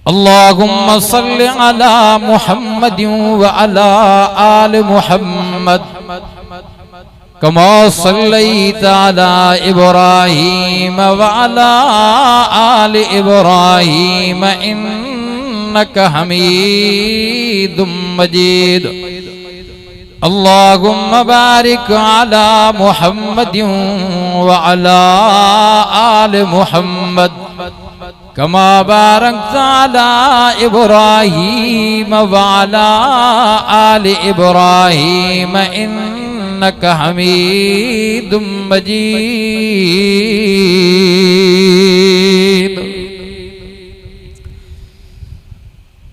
अल्लाहुम्मा सल्लि अला मुहम्मदिन व अला आलि मुहम्मद कमा सल्लैता अला इब्राहीम व अला आलि इब्राहीम इन्नका हमीदुम मजीद। अल्लाहुम्मा बारिक अला मुहम्मदिन व अला आलि मुहम्मद कमा बारकता अला इब्राहीम व अला आलि इब्राहीम इन्नका हमीदुम मजीद।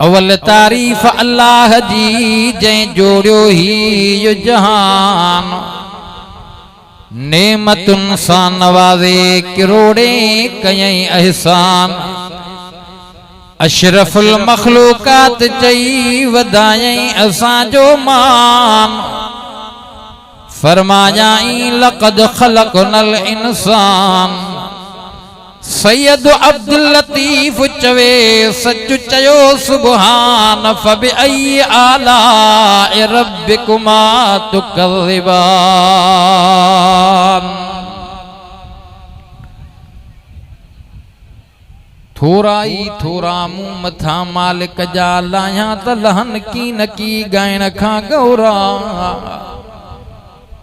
अवल तारीफ अल्लाह जी जंहिं जोड़ियो ही यो जहान, नेमतुन सां नवाज़े किरोड़े कयई एहसान। अशरफुल मखलूकात चई वधायई असांजो मान, फरमायाई लक़द ख़लक़नल इंसान। सैयद अब्दुल लतीफ चवे सच चयो सुबहान, फबिअय्यि आलाइ रब्बिकुमा तुकज़्ज़िबान। थोरा ई थोरा मूं मथा मालिक जा लाया त लहन की न की ॻाइण खां गौरा।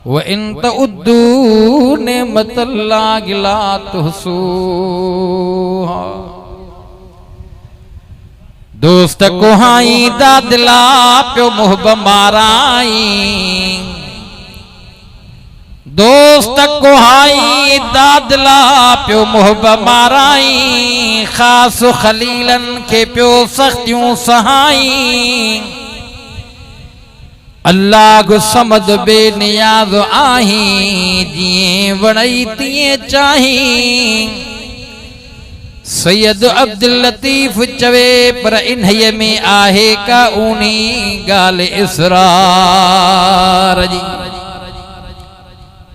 व इन तउद्दू नेमतल्लाहि ला तुहसूहा। दोस्त कोहाई दादला प्यो मुहब माराई, दोस्त कोहाई दादला प्यो मुहब माराई। खास खलीलन के प्यो सख्तियों सहाई। अल्लाह गो समद बेनियाज़ आही, जिए वणई तिए चाही। सैयद अब्दुल लतीफ चवे पर इन्हीअ में आहे का ऊनी गाल इसरार जी।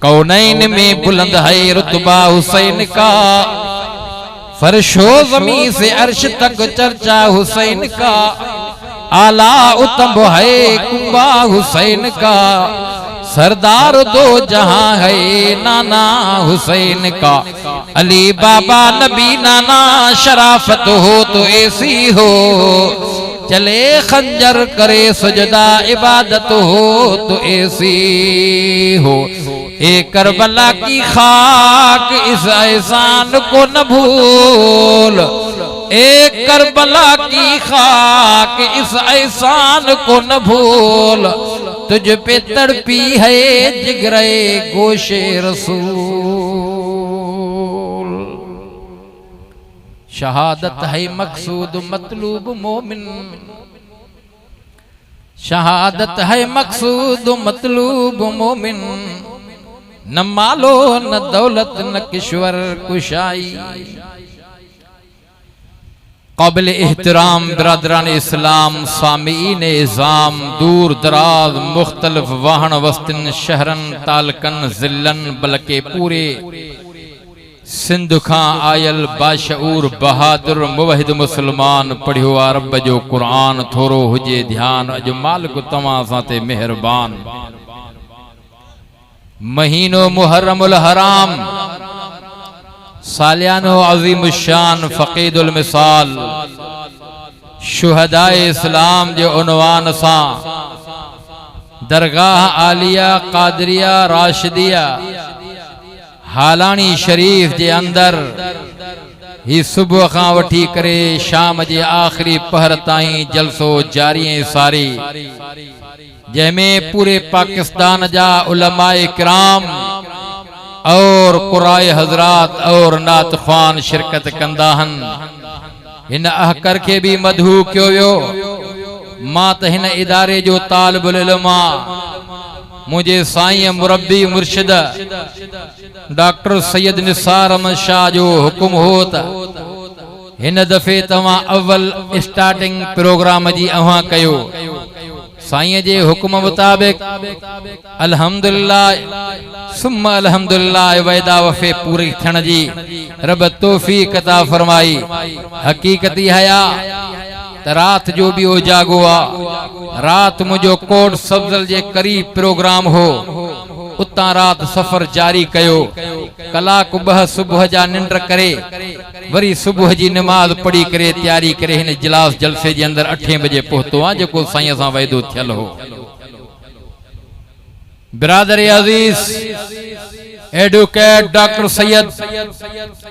कौनैन में बुलंद है रुतबा हुसैन का, फर्शो ज़मीन से अर्श तक चर्चा हुसैन का। आला उत्तम है कुंबा हुसैन का, सरदार दो जहां है नाना हुसैन का। अली बाबा नबी नाना शराफत हो तो ऐसी हो, चले खंजर करे सजदा इबादत हो तो ऐसी हो। ए करबला की खाक इस एहसान को न भूल, एक करबला की खाक इस एहसान को न भूल। तुझ पे तड़पी है जिगरे गोशे रसूल। शहादत है मकसूद मतलूब मोमिन, शहादत है मकसूद मतलूब मोमिन। न मालो न दौलत न किश्वर कुशाई। काबिल एहतराम बिरादरान इस्लाम, सामीन इज़ाम, दूर दराज मुख्तलिफ वाहन वस्तिन शहरन तालकन जिलन बल्कि पूरे सिंध खां आयल बाशऊर बहादुर मुवहिद मुसलमान पढ़ियो रब जो कुरान। थोरो हुजे ध्यान, अज मालिक तव्हां सां ते मेहरबान। महीनो मुहर्रमुल हराम, सालियानो अज़ीम शान फ़क़ीदुल मिसाल, शुहदाए इस्लाम जे उन्वान सां दरगाह आलिया क़ादरिया राशिदिया हालानी शरीफ जे अंदर ही सुबह खां वठी करे शाम जे आखिरी पहर ताईं जलसो जारी ऐं सारी, जंहिंमें पूरे पाकिस्तान जा उलमाए किराम और कुराए हजरात और नात ख़्वान शिरकत कंदा हन। हिन अहकर के भी मधु कयो वियो। मां त हिन इदारे जो तालिबुल इल्मा, मुझे साईं मुरब्बी मुर्शिद डॉक्टर सैयद निसार अहमद शाह जो हुकुम हो त हिन दफ़े तव्हां अव्वल स्टार्टिंग प्रोग्राम जी अव्हां कयो। साईं जे हुक्म मुताबिक अल्हम्दुलिल्लाह सुम्मा अल्हम्दुलिल्लाह वैदा वफ़े पूरी थियण जी रब तौफ़ीक़ अता फरमाई। हकीकती हया त रात जो भी हो जागो आ। रात मुझो कोट सब्जल जे करीब प्रोग्राम हो, उतां रात सफर जारी कयो। कलाक 2 सुबह जा निंड करे, वरी सुबह जी नमाज पढ़ी करे तैयारी करे हिन इजलास जलसे जे अंदर 8 बजे पहुतो आ, जेको साईं सां वाइदो थियल हो। बिरादर अजीज, एडवोकेट डॉक्टर सैयद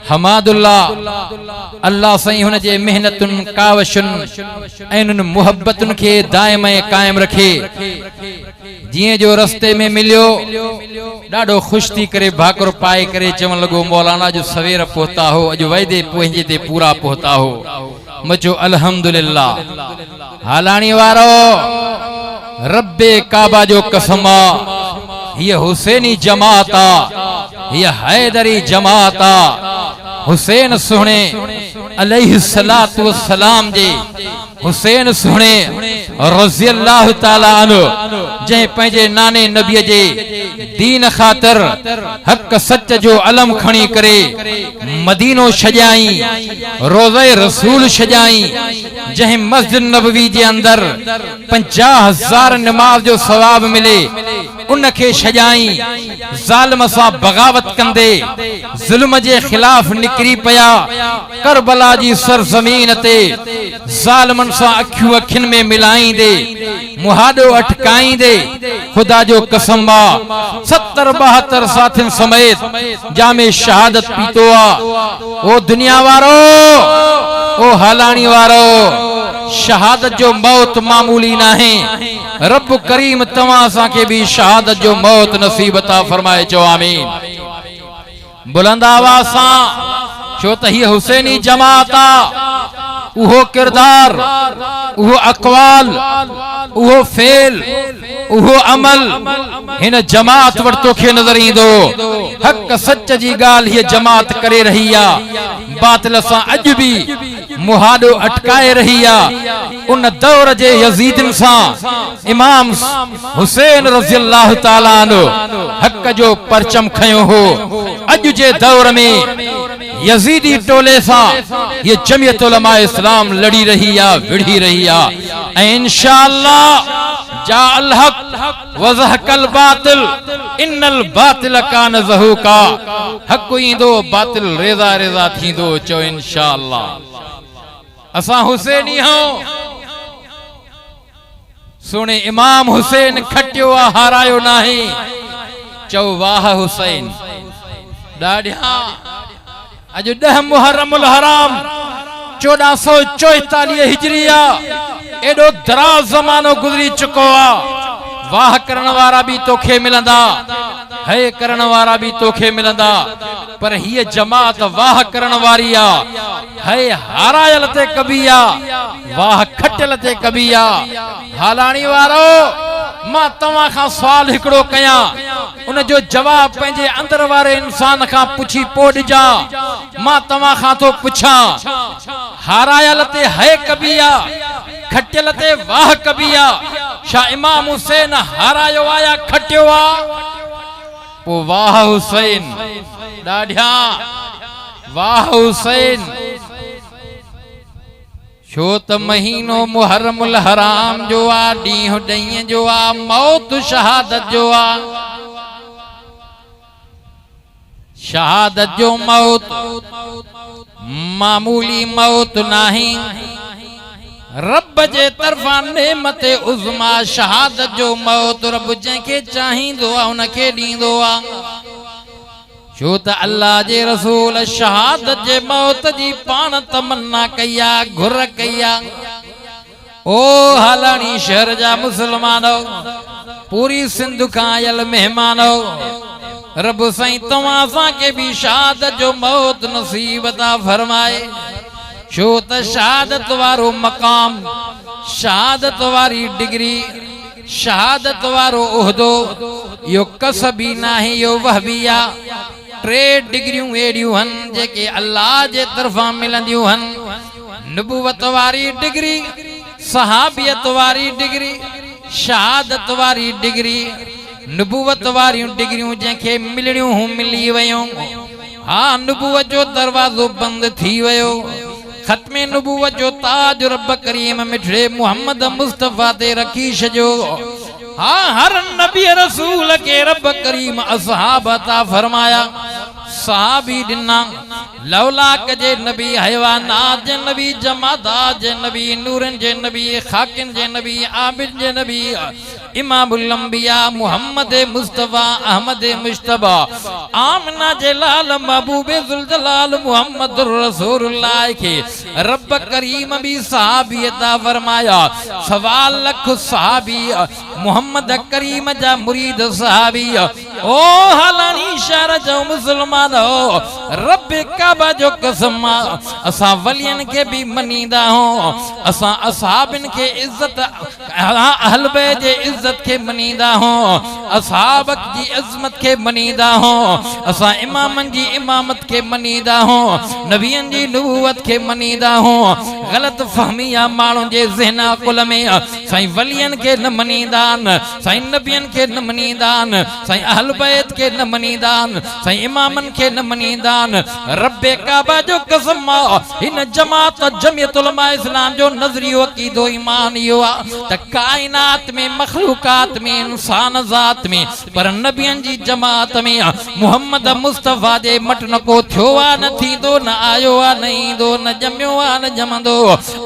हमादुल्ला अल्लाह साईं हुन जे मेहनतुन कावशुन ऐं उन मुहब्बतुन खे दायम कायम रखे। जिए जो रस्ते में मिलियो डाडो खुश थी करे भाकुर पाए करे चवण लगो मौलाना जो सवेर पहुता हो, अज वायदे पंहिंजे ते पूरा पहुता हो। मचो अल्हम्दुलिल्लाह। हालाणी वारो रब्बे काबा जो कसमा, ये हुसैनी जमाता, ये हैदरी जमाता। हुसैन सुने अलैहिस्सलातु वस्सलाम जे, हुसैन सुने रज़ियल्लाहु ताला अन्हु जे पंहिंजे नाने नबी जे दीन खातर हक सच जो अलम खणी करे मदीनो छजाई, रोज़े रसूल छजाई, जंहिं मस्जिद नबवी जे अंदर 50,000 नमाज जो सवाब मिले उनखे छजाई। ज़ालिम सां बगावत कंदे ज़ुल्म जे खिलाफ निकरी पया करबला जी सरज़मीन ते, ज़ालिमन सां अखियूं अखियुनि में मिलाईंदे मुहाडो अटकाईंदे खुदा जो कसम आ 70-72 साथियुनि समेत जामे शहादत पीतो आ। ओ दुनिया वारो, ओ हालाणी वारो, शहादत जो मौत मामूली नाहे। रब करीम तवां सां के भी शहादत जो मौत नसीब अता फरमाए। चो आमीन। बुलंद आवाज सां, छो त ही हुसैनी जमात आ। उहो किरदार, उहो अक़वाल, उहो फेल, उहो अमल हिन जमात वटि तोखे नज़र ईंदो। हक़ सच जी ॻाल्हि हीअ जमात करे रही आ, बातिल सां अॼु बि मुहाडो अटकाए रही आ। उन दौर जे यज़ीदन सां इमाम हुसैन रज़ियल्लाहु ताला अन्हु हक़ जो परचम खयो हो। अॼु जे दौर में यजीदी टोले सां ये जमियत उलमा इस्लाम लड़ी रही आ, विढ़ी रही आ। ऐं इंशाअल्लाह जा अल हक वज़हकल बातिल इन्नल बातिल कान ज़हूका। हक ईंदो बातिल रेज़ा रेज़ा थींदो। चो इंशाअल्लाह। असां हुसैनी हूं। सुने इमाम हुसैन खटियो आ, हारायो नाही। चो वाह हुसैन। ॾाढा अज 10 मुहर्रमुल हराम 1444 हिजरिया, एडो दराज जमानो गुजरी चुको आ। वाह करण वारा भी तोखे मिलंदा, है करण वारा भी तोखे मिलंदा, पर हिय जमात वाह करण वारी आ। है हारायल ते कबी आ, वाह खटल ते कबी आ। हालाणी वारो, मां तवां खां सवाल हिकड़ो कयां, उन जो जवाब पंहिंजे अंदर वारे इंसान खां पुछी पोड़जा। मां तवां खां तो पुछां, हारायल ते है कबी आ, खटियल ते वाह कबी आ। छा इमाम हुसैन हारायो आया खटियो आ? पो वाह हुसैन। ॾाढा वाह हुसैन। छो त महीनो मुहर्रमुल हराम जो आ, ॾींहुं ॾहीं जो आ, मौत शहादत जो आ। शहादत जो मौत मामूली मौत नाही, रब जे तरफा नेमत उज़मा। शहादत जो मौत रब जंहिंखे चाहींदो आ उनखे ॾींदो आ। छो त अल्लाह जे रसूल शहादत जे मौत जी पाण तमन्ना कई आ, घुर कई आ। ओ हालाणी शहर जा मुसलमानो, पूरी सिंध खां आयल मेहमानो, रब साईं तव्हां सां के भी शहादत जो मौत नसीब अता फरमाए। छो त शहादत वारो मकाम, शहादत वारी डिग्री, शहादत वारो उहदो यो कसबी नाहे, यो वहबी आ। 3 डिग्रियूं एड़ियूं हन जेके अल्लाह जे तरफा मिलंदियूं हन। नबूवत वारी डिग्री, सहाबियत वारी डिग्री, शहादत वारी डिग्री। नबूवत वारियूं डिग्रियूं जंहिंखे मिलणियूं हूं मिली वयूं। हाँ, नबूवत जो दरवाजो बंद थी वयो। खत्मे नबूवत जो ताज रब करीम मिठड़े मोहम्मद मुस्तफा ते रखी छजो। हाँ हर नबी रसूल के रब करीम असहाब अता फरमाया। सहाबी दिना लौलाक जे नबी हैवानात जे नबी जमादात जे नबी नूरन जे नबी खाकिन जे नबी आबिद जे नबी इमामुल अंबिया मोहम्मद मुस्तफा अहमद मुश्तबा आमना जे लाल महबूबे जुल जलाल मोहम्मद रसूलुल्लाह के रब करीम भी सहाबी अता फरमाया। सवाल लख सहाबी मोहम्मद करीम जा मुरीद सहाबी ओ हलानी शहर जो मुसलमान हो रब काबा जो कसम असा वलियन के भी मनीदा हो असा असहाबिन के इज्जत अहल बैत जे इज्जत के मनीदा हो असहाब की इज्जत के मनीदा हो असा इमामन जी इमामत के मनीदा हो नबियन जी नबूवत के मनीदा हो। गलत फहमिया माण्हुनि जे ज़हन कुल में साईं वलियन के न मनीदान साईं नबियन के न मनीदान साईं अहल बैत के न मनीदान साईं इमामन के न मनीदान। रब्बे काबा जो कसम इन जमात जमियत उलमा इस्लाम जो नजरियो अकीदो ईमान यो त कायनात में मखलूकात में इंसान ज़ात में पर नबियन जी जमात में मोहम्मद मुस्तफा जे मटन को थियो आ न थींदो न आयो आ न ईंदो न जमियो आ न जमंदो।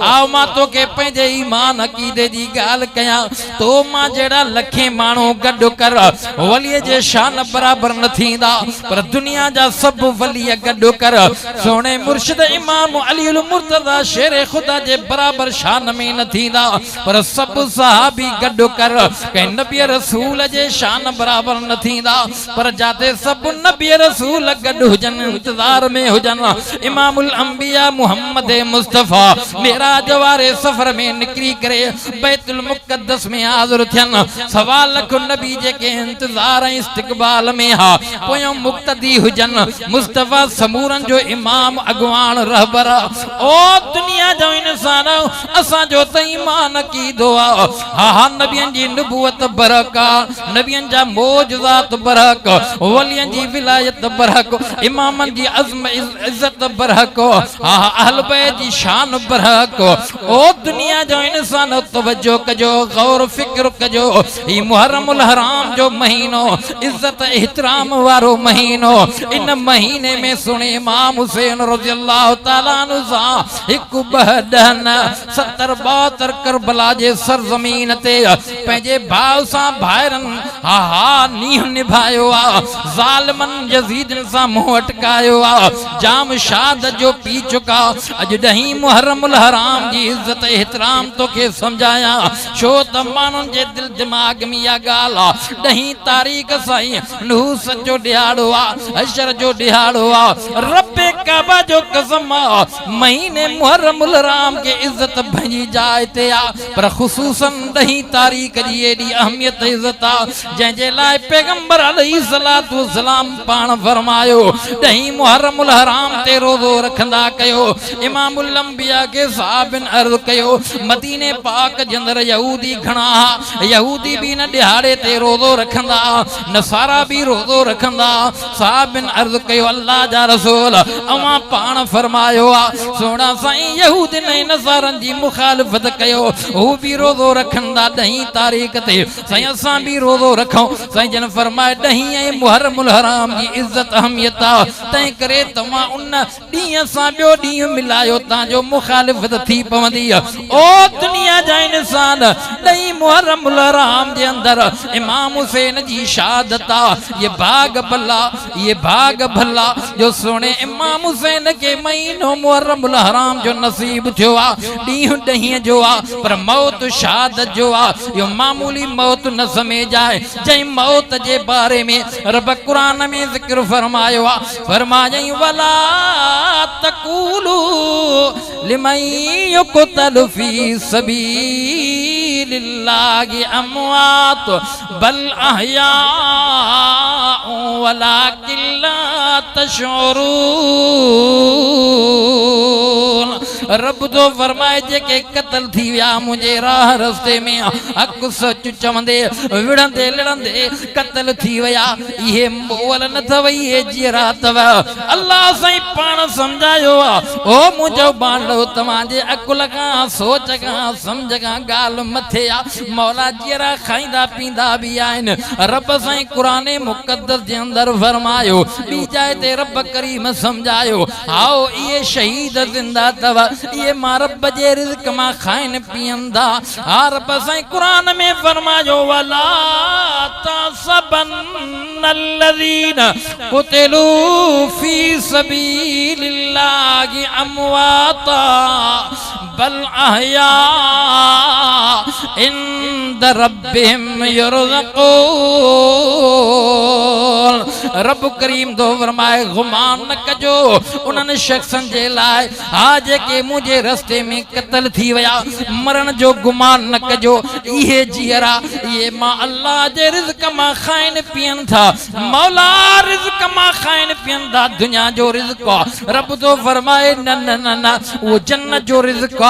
आओ मां तो के पंहिंजे ईमान अकीदे जी ॻाल्हि कयां तो मां जहिड़ा लखे माण्हू गॾु कर वलीअ जे शान बराबर न थींदा पर दुनिया जा सभु वलीअ गॾु कर सोने मुर्शिद इमाम अली मुर्तज़ा शेर खुदा जे बराबर शान में न थींदा पर सभु सहाबी गॾु कर कंहिं नबी रसूल जे शान बराबर न थींदा पर जाते सभु नबी रसूल गॾु हुजनि इंतज़ार में हुजनि। इमामुल अंबिया मोहम्मद मुस्तफा मेराज वारे सफर में निकरी करे बैतुल मुक़द्दस में हाज़िर थियन सवा लख नबी जे के इंतजार इस्तक़बाल में हा पोयों मुक्तदी हुजन मुस्तफा समूरन जो इमाम अगवान रहबर ओ दुनिया जो इंसान असा जो त ईमान कीदो हा हा नबियन जी नबूवत बरका नबियन जा मौजज़ात बरक वलियन जी विलायत बरक इमामन जी अज़्म इज्जत बरक हा अहल बैत जी शान बरक ओ दुनिया जो इंसान तवज्जो कजो गौर फिक्र कजो ई मुहर्रमुल हराम जो महीनो इज्जत एहतराम वारो महीनो इन महीने में सुने इमाम हुसैन रज़ियल्लाहु ताला अन्हु सा एक बहदन 70 72 करबला जे सरजमीन ते पंहिंजे भाउ सां भाइरन हा हा नीह निभायो आ ज़ालिमन यज़ीदन सां मुंहुं अटकायो आ जाम शाद जो पी चुका अज ॾहीं मुहर्रमुल हराम जी इज्जत एहतराम तो के समझाया छो त माण्हुनि जे दिल दिमाग में इहा ॻाल्हि आ ॾहीं तारीख़ साईं नूस जो ॾियारो आ अशर जो ॾियारो आ रब्बे काबा जो कसम महीने मुहर्रमुल हराम के इज्जत भंजी जाए ते आ पर ख़ुसूसन ॾहीं तारीख़ जी एॾी अहमियत इज्जत आ जंहिंजे लाइ पैगंबर अलैहिस्सलातु वस्सलाम पाण फरमायो ॾहीं मुहर्रमुल हराम ते रोज़ो रखंदा कयो। इमामुल अंबिया के साहबिन अर्ज़ कयो मदीने पाक जे अंदर यहूदी घणा यहूदी भी न दिहाड़े ते रोज़ो रखंदा नसारा भी रोज़ो रखंदा साहबिन अर्ज़ कयो अल्लाह जा रसूल अवां पाण फरमायो आ सोना साईं यहूदी ने नसारन जी मुखालिफत कयो हू भी रोज़ो रखंदा 10 तारीख़ ते साईं असां भी रोज़ो रखूं साईं जन फरमाए 10 ऐं मुहर्रमुल हराम जी इज्जत अहमियत आ तंहिं करे तव्हां उन ॾींहं सां ॿियो ॾींहुं मिलायो तांजो मुखालिफत थी पवंदी ओ दुनिया जा इंसान 10 मुहर्रमुल हराम जे अंदर इमाम हुसैन जी शहादत ये भाग भला जो सोने इमाम हुसैन के महीनो मुहर्रमुल हराम जो नसीब थियो आ ॾींहुं 10 जो आ पर मौत शहादत जो आ यो मामूली मौत न समय जाए जंहिं मौत जे बारे में रब कुरान में जिक्र फरमायो आ फरमायई वला तकूलू लिमन युक़तलु फी सबीलिल्लाहि अमवात बल अहयाउ वलाकिन ला तशऊरून रब तो फरमाए जेके कत्ल थी विया मुझे राह रस्ते में हक सच चवंदे विड़ंदे लड़ंदे कत्ल थी विया ये मोल न थव ये जीरा तव अल्लाह सही पान समझायो ओ मुझो बांडो तमाजे अकुल का सोच का समझ का गाल मथे आ मौला जीरा खाइंदा पींदा भी आइन रब सही कुरान मुकद्दस जे अंदर फरमायो बी जाए ते रब करीम समझायो आओ ये शहीद जिंदा तव ये मारब जे रिज़्क़ मा खाइन पियंदा हर बसई कुरान में फरमायो वला तसबन्नल्लज़ीन कुतिलू फी सबीलिल्लाहि अमवाता बल अहया इंद रब्बिहिम युरज़क़ून रब करीम दो फरमाए गुमान न कजो उन्हनि शख्सन जे लाए आज के मुझे रस्ते में कत्ल थी वया मरण जो गुमान न कजो ये जियरा ये मां अल्लाह जे रिज़्क़ मां खाइन पियन था मौला रिज़्क़ मां खाइन पियन था दुनिया जो रिज़्क़ रब तो फरमाए न न न न वो जन्नत जो रिज़्क़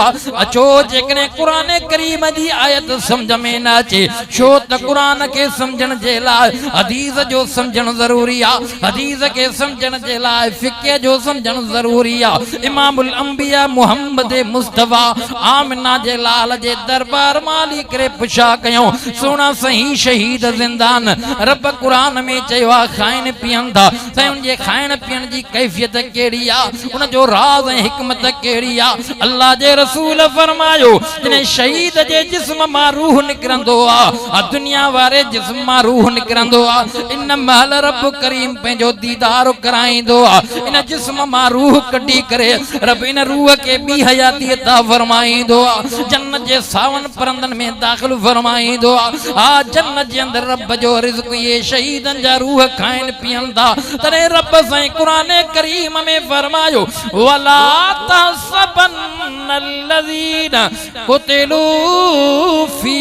अचो जेकने कुरान करीम जी आयत समझ में न अचे छो त कुरान के समझण जे लाए हदीस जो समझण जरूरी आ हदीस के समझण जे लाए फिक़ह जो समझण जरूरी आ इमामुल अंबिया मुहम्मद मुस्तफा आमिना जे लाल जे दरबार माली करे पुछा कयो सोना सही शहीद जिंदान रब कुरान में चयो खाइन पियन था सही उन जे खाइन पियन जी कैफियत केड़ी आ उन जो राज ऐं हिकमत केड़ी आ अल्लाह जे रसूल फरमायो जने शहीद जे जिस्म मां रूह निकरंदो आ दुनिया वारे जिस्म मां रूह निकरंदो आ इन महल रब करीम पंहिंजो दीदार कराईंदो आ इन जिस्म मां रूह कढी करे रब इन रूह के बी हयाती अता फरमाईंदो आ जन्नत जे सावन परंदन में दाखिल फरमाईंदो आ जन्नत जे अंदर रब जो रिज़्क़ ये शहीदन जा रूह खाइन पियन था तने रब सही कुरान करीम में फरमायो वला तहसबन्नल्लज़ीन कुतिलू फी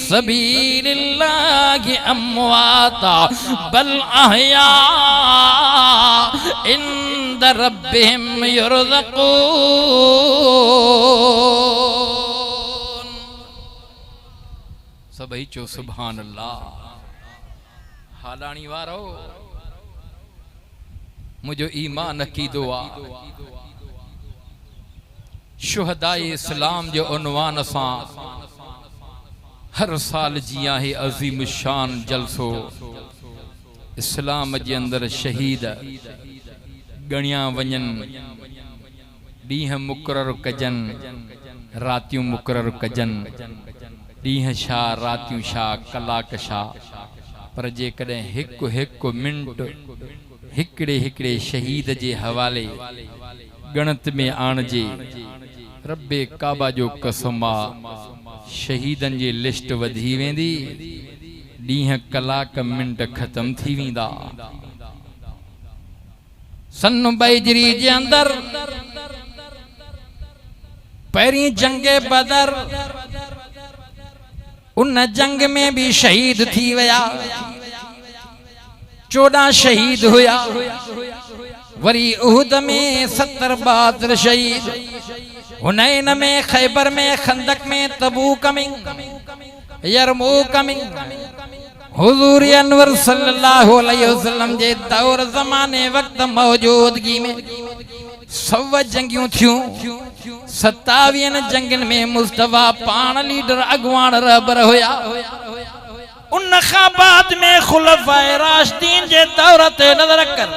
सबीलिल्लाहि अमवाता बल अहया इंद रब्बिहिम युरज़क़ून सभई चो सुभान अल्लाह हालाणी वारो मुझो ईमान अकीदो आ शुहदाए इस्लाम जो उन्वान सां हर साल जिया है अजीम शान जलसो इस्लाम जे अंदर शहीद गणिया वञन ॾींह मुक़रर कजन रातियूं मुक़रर कजन ॾींह छा रातियूं छा कलाक छा पर जेकॾहिं हिकु हिकु मिंट हिकिड़े हिकिड़े शहीद जे हवाले गणत में आणजे रब्बे काबा जो कसम आ शहीदन जी लिस्ट वधी वेंदी ॾींह कलाक मिंट ख़त्म थी वेंदा सन बैजरी जे अंदर पहिरीं जंगे बदर उन जंग में भी शहीद थी वया 14 शहीद हुया वरी उहुद में 70 बहादुर शहीद हुनैन में खैबर में खंदक में तबूक में यरमूक में हुजूर अनवर सल्लल्लाहु अलैहि वसल्लम जे दौर ज़माने वक्त मौजूदगी में 100 जंगियूं थियूं 27 जंगन में मुस्तफा पान लीडर अगवान रहबर हुया उन खां बाद में खुलफाए राशिदीन जे दौर ते नजर कर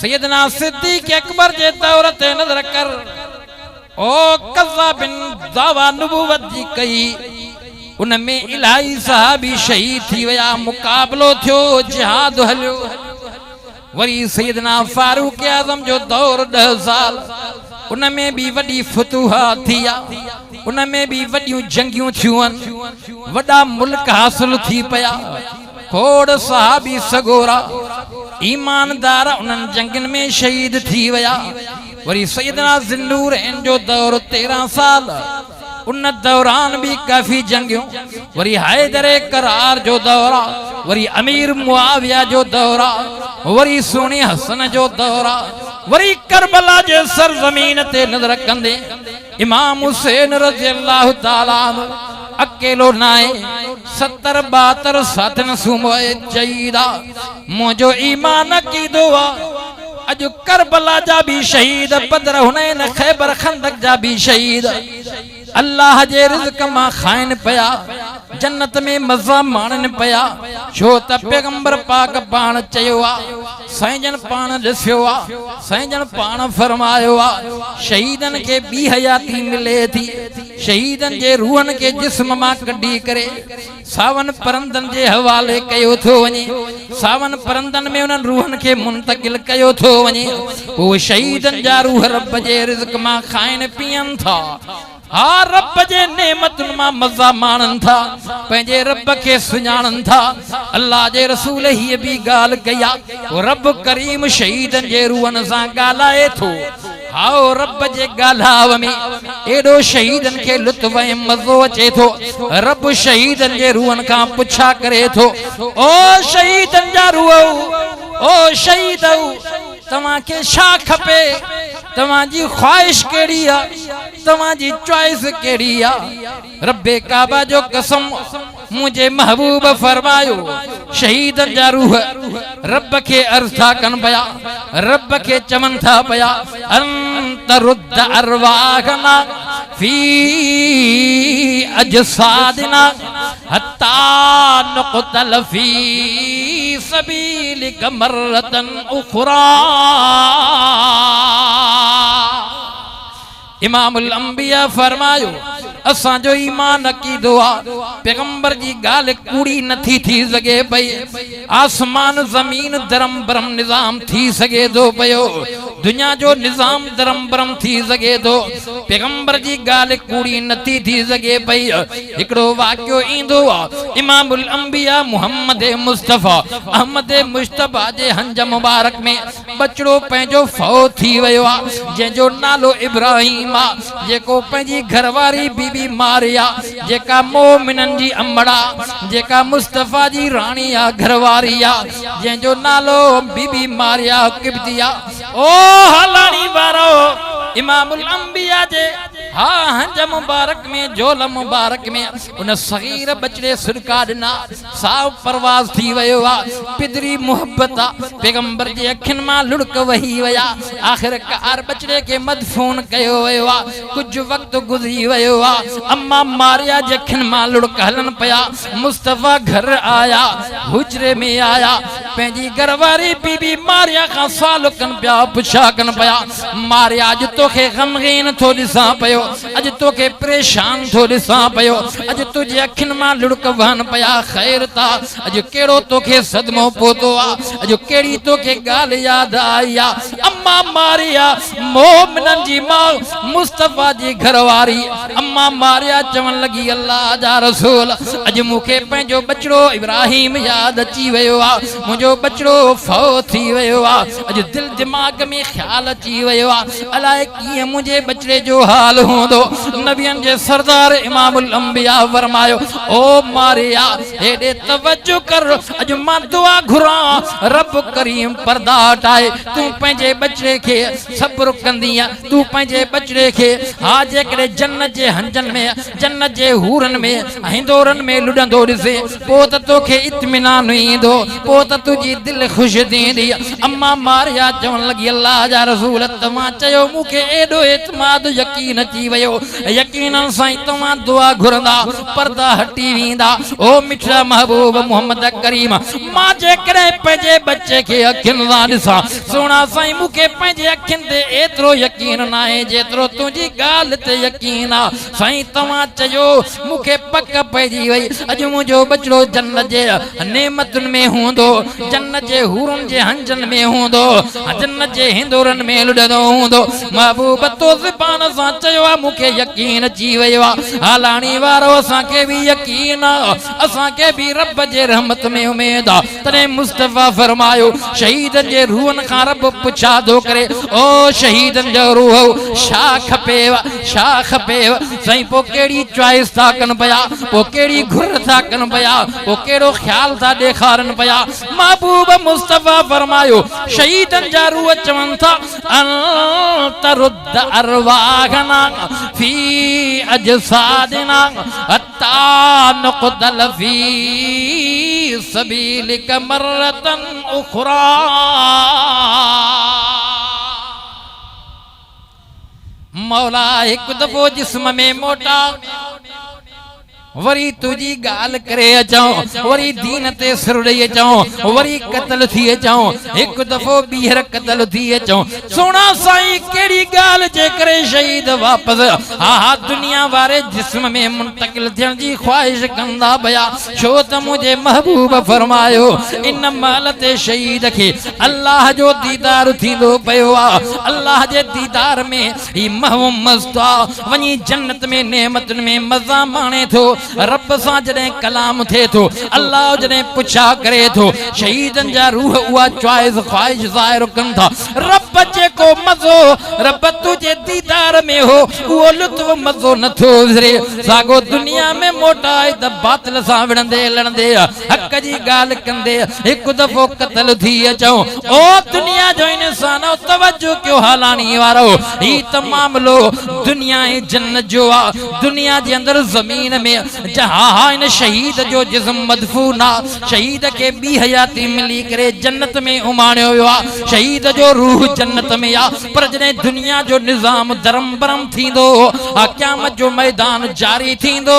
सैयदना सिद्दीक अकबर जे दौर ते नजर कर ओ कज़ा बिन दावा नबूवत जी कई उनमें इलाही सहाबी शहीद थी वया मुकाबलो थियो जिहाद हलियो वरी सैयदना फारूक आजम जो दौर 10 साल उनमें भी वडी फतूहात थिया उनमें भी वडियूं जंगियूं थियूं वडा मुल्क हासिल थी पया खोड़ सहाबी सगोरा ईमानदार उनन जंगन में शहीद थी वया वरी सैयदना ज़िन्नूरैन जो दौर 13 साल उन दौरान भी काफ़ी जंगियूं, वरी हैदर करार जो दौरा, वरी अमीर मुआविया जो दौरा, वरी सुनी हसन जो दौरा, वरी करबला जे सरजमीन ते नज़र कंदे इमाम हुसैन रज़ियल्लाहु ताला अकेलो नाए 70-72 साथन सुमोए चईदा मुझो ईमान की दुआ अज करबला जा भी शहीद, बदर हुनैन खैबर खंदक जा भी शहीद अल्लाह जे रिज़्क़ मां खाइन पया, जन्नत में मज़ा माणन पया। छो त पैगंबर पाक पाण चयो आ, साईं पाण ॾिसियो आ, साईं पाण फरमायो आ, शहीदन के बी हयाती मिले थी, शहीदन जे रूहन के जिस्म मां कढी करे सावन परंदन जे हवाले कयो थो वञे, सावन परंदन में उन्हनि रूहन के मुंतकिल कयो थो वञे। वो शहीदन जा रूह रब जे रिज़्क़ मां खाइन पियन था, हाँ रब जे नेमतुन मां मज़ा माणन था, पंहिंजे रब के सुञाणन था। अल्लाह जे रसूल ही भी गाल कया, रब करीम शहीदन जे रूहन सां ॻाल्हाए थो। आओ रब जे ॻाल्हाव में एडो शहीदन के लुत्फ़ ऐं मज़ो अचे थो। रब शहीदन जे रूहन खां पुछा करे थो, ओ शहीदन जा रूह, ओ शहीद तव्हां के छा खपे, तव्हां जी ख्वाहिश कहिड़ी आ, तव्हां जी चॉइस कहिड़ी आ। रब्बे काबा जो कसम मुझे महबूब फरमायो, शहीदन जा रूह रब के अर्ज़ था कन पया, रब के चमन था पया, अंत रुद्द अरवाहना फी अजसादिना हत्ता नुक़तल फी सबीलिक मर्रतन उखरा। इमामुल अंबिया फरमायो, असांजो ईमान अकीदो आ, पैगंबर जी गाल कूड़ी नथी थी सके पई, आसमान ज़मीन दरम बरम निज़ाम थी सके थो पयो, दुनिया जो निज़ाम दरम बरम थी सके थो, पैगंबर जी गाल कूड़ी नथी थी सके पई। हिकिड़ो वाक़ियो ईंदो आ, इमामुल अंबिया मुहम्मद मुस्तफ़ा अहमद मुश्तबा जे हंज मुबारक में बचड़ो पंहिंजो फौत थी वियो आ, जंहिंजो नालो इब्राहिम आ, जेको पंहिंजी घरवारी बीबी मारिया, जेका मोमिनन जी अमड़ा, जेका मुस्तफ़ा जी रानी आ घरवारी आ, जंहिंजो नालो बीबी मारिया किब्तिया। ओ हलानी वारो इमामुल अंबिया जे हाँ हंज मुबारक में जोल मुबारक में उन सगीर बचड़े सुरका ॾिना, साव परवाज़ थी वियो आ, पिदरी मुहब्बत आ, पैगंबर जे अखियुनि मां लुड़क वही विया, आख़िरकार बचड़े के मदफून कयो वियो आ। कुछ वक्त गुज़री वियो आ, अम्मा मारिया जे अखियुनि मां लुड़क हलन पया, मुस्तफ़ा घर आया, हुजरे में आया, पंहिंजी घरवारी बीबी मारिया खां सुवाल कन पिया, पुछा कन पिया, मारिया अॼु तोखे ग़मगीन थो ॾिसां पयो, अॼु तोखे परेशान थो ॾिसां पयो, अॼु तुंहिंजे अखियुनि मां लुड़क वहन पया, ख़ैर था, अॼु कहिड़ो तोखे सदमो पहुतो आ, अॼु कहिड़ी तोखे ॻाल्हि यादि आई आ। अम्मा मारिया मोमिनन जी माउ मुस्तफ़ा जी घरवारी अम्मा मारिया चवण लगी, अल्लाह जा रसूल अॼु मूंखे पंहिंजो बचड़ो इब्राहिम यादि अची वियो आ, मुंहिंजो बचड़ो फौत थी वियो आ, अॼु दिल दिमाग़ में ख़्याल अची वियो आ, अलाए कीअं मुंहिंजे बचड़े जो हाल हूंदो। नबियन जे सरदार इमामुल अंबिया फरमायो, ओ मारिया हेॾे तवज्जो कर, अॼु मां दुआ घुरां, रब करीम पर्दा हटाए, तूं पंहिंजे बचड़े खे सब्र कंदीअ, तूं पंहिंजे बचड़े खे हा जेकॾहिं जन्नत जे हंजन में, जन्नत जे हूरन में, हिंदोरन में लुॾंदो ॾिसे, पोइ त तोखे इत्मिनान ईंदो, पोइ त तुंहिंजी दिलि ख़ुशि थींदी। अम्मा मारिया चवण लॻी, अल्लाह जा रसूल तव्हां चयो मूंखे एॾो एतमाद यकीन अची वियो, यकीनन साईं तव्हां दुआ घुरंदा पर्दा हटी वेंदा। ओ मिठा महबूब मोहम्मद करीम, मां जेकॾहिं पंहिंजे बच्चे खे अखियुनि सां ॾिसां, सुहिणा साईं मूंखे पंहिंजे अखियुनि ते एतिरो यकीन न आहे जेतिरो तुंहिंजी ॻाल्हि ते यकीन आ। साईं तव्हां चयो मूंखे पक पइजी वई, अॼु मुंहिंजो बचड़ो जन्नत जे नेमतुनि में हूंदो, जन्नत जे हूरनि जे हंजन में हूंदो, जन्नत जे हिंदोरनि में लुॾंदो हूंदो। महबूब तो ज़बान सां चयो आहे मूंखे यकीन यकीन अची वियो आहे। हालाणी वारो असांखे बि यकीन आहे, असांखे बि रब जे रहमत में उमेद आहे। तॾहिं मुस्तफ़ा फरमायो शहीदनि जे रूहनि खां रब पुछादो करे, ओ शहीदनि जो रूह छा खपेव, छा खपेव? साईं पोइ कहिड़ी चॉइस था कनि पिया, पोइ कहिड़ी घुर था कनि पिया, पोइ कहिड़ो ख़्याल था ॾेखारनि पिया। महबूब मुस्तफ़ा फरमायो शहीदनि जा रूह चवनि था तरद अरवाहना फी अजसादिना हत्ता नक़दल फी सबीलिक मर्रतन उखरा। मौला एक दफ़ो जिस्म में मोटा वरी तुझी गाल करे अचऊं, वरी दीन ते सिर ॾेई अचऊं, वरी क़त्ल थी अचऊं, एक दफ़ो ॿीहर क़त्ल थी अचऊं। सोना साईं कहिड़ी ॻाल्हि जे करे शहीद वापसि हा दुनिया वारे जिस्म में मुंतकिल थियण जी ख़्वाहिश कंदा पिया, छो त मुंहिंजे महबूब फरमायो इन महिल ते शहीद खे अल्लाह जो दीदार थींदो पियो आहे। अल्लाह जे दीदार में ही मस्त आहे, वञी जन्नत में नेमतुनि में मज़ा माणे थो। रब सां जॾहिं कलाम थिए थो, अल्लाह जॾहिं पुछा करे थो, शहीदनि जा रूह उहा चॉइस ख़्वाहिश ज़ाहिर कनि था। रब जेको मज़ो रब तुंहिंजे दीदार में हो उहो लुत्फ़ मज़ो नथो विझरे। साॻो दुनिया में मोटाए त बातिल सां विढ़ंदे लड़ंदे हक़ जी ॻाल्हि कंदे हिकु दफ़ो क़त्ल थी अचऊं। ओ दुनिया जो इंसान तवज्जो कयो हालाणी वारो, ही त मामलो दुनिया ऐं जन्नत जो आहे। दुनिया जे अंदरि ज़मीन में जहां इन शहीद जो जिस्म मदफून आहे, शहीद के ॿी हयाती मिली करे जन्नत में उमाणियो वियो आहे। शहीद जो रूह जन्नत में आहे, पर जॾहिं दुनिया जो निज़ाम दरम बरम थींदो, क़यामत जो मैदान जारी थींदो,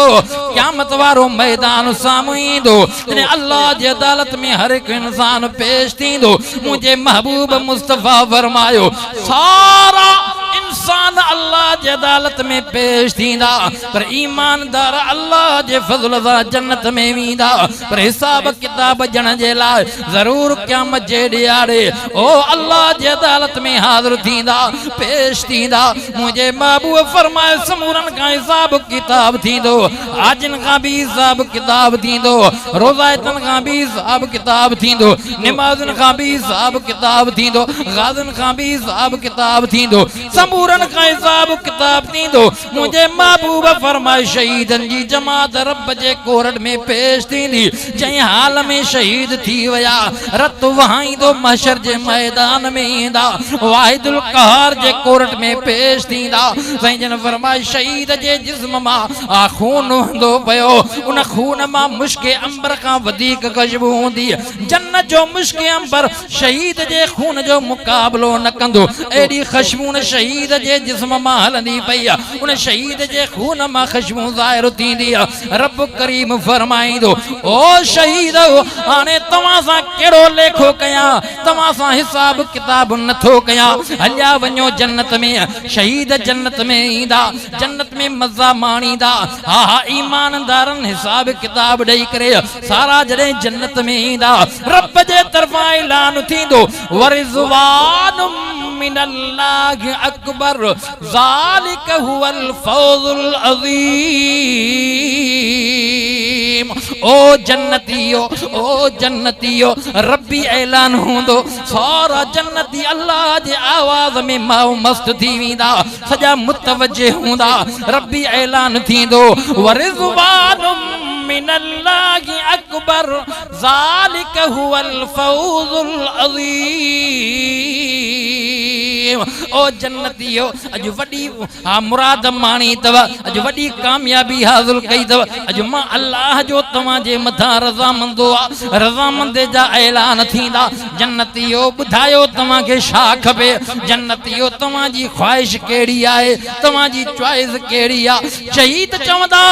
क़यामत वारो मैदान साम्हूं ईंदो, जॾहिं अल्लाह जी अदालत में हर हिकु इंसान पेश थींदो, मुंहिंजे महबूब मुस्तफ़ा फरमायो सारा इंसान अल्लाह जी अदालत में पेश थींदा, पर ईमानदार अल्लाह जे फज़ल सां जन्नत में वेंदा। पर हिसाब किताब ॾियण जे लाइ ज़रूर क़यामत जे ॾियारे ओ अल्लाह जी अदालत में हाज़िर थींदा, पेश थींदा। मुंहिंजे महबूब फरमाए समूरनि खां हिसाब किताब थींदो, हाजिन खां बि हिसाब किताब थींदो, रोज़ाइतनि खां बि हिसाब किताब थींदो, निमाज़ुनि खां बि हिसाब किताब थींदो, गाज़ियुनि खां बि हिसाब किताब थींदो, समूरनि खां हिसाब किताब थींदो। मुंहिंजे महबूब फरमाए शहीदनि जी जमात रब जे कोर्ट में पेश थींदी। जंहिं हाल में शहीद थी विया रत वहाईंदो महशर जे मैदान में ईंदा, वाहिदुल क़हार जे कोर्ट में पेश थींदा। साईं जन फरमाए शहीद जे जिस्म मां खून हूंदो पियो, उन खून मां मुश्के अंबर खां वधीक खुशबू हूंदी। जन्नत जो मुश्के अंबर शहीद जे खून जो मुक़ाबलो न कंदो। एॾी खुशबू न शहीद जे जिस्म मां हलंदी पई आहे, उन शहीद जे खून मां खुशबू ज़ाहिर थींदी आहे। रब करीम फरमाईंदो ओ शहीद हाणे तव्हां सां कहिड़ो लेखो कयां, तव्हां सां हिसाब किताब नथो कयां, हलिया वञो जन्नत में। शहीद जन्नत में ईंदा, जन्नत में मज़ा माणींदा। हा ईमानदारनि हिसाब किताब ॾेई करे सारा जॾहिं जन्नत में ईंदा, रब जे तरफ़ां ऐलान थींदो वरिज़वानुम मिनल्लाहि अकबर ज़ालिक हुवल फौज़ुल अज़ीम। ओ जन्नतियो, ओ जन्नतियो, रब्बी ऐलान हूंदो, सारा जन्नती अल्लाह जे आवाज़ में माओ मस्त थी वेंदा, सॼा मुतवज्जे हूंदा। रब्बी ऐलान थींदो वरिज़वानुम मिनल्लाहि अकबर ज़ालिक हुवल फौज़ुल अज़ीम। ओ जन्नतियो अॼु वॾी मुराद माणी अथव, अॼु वॾी कामयाबी हासिल कई अथव। अॼु मां अल्लाह जो तव्हांजे मथां रज़ामंदो आहे, रज़ामंदे जा ऐलान थींदा। जन्नतियो ॿुधायो तव्हांखे छा खपे, जन्नतियो तव्हांजी ख़्वाहिश कहिड़ी आहे, तव्हांजी चॉइस कहिड़ी आहे। शहीद चवंदा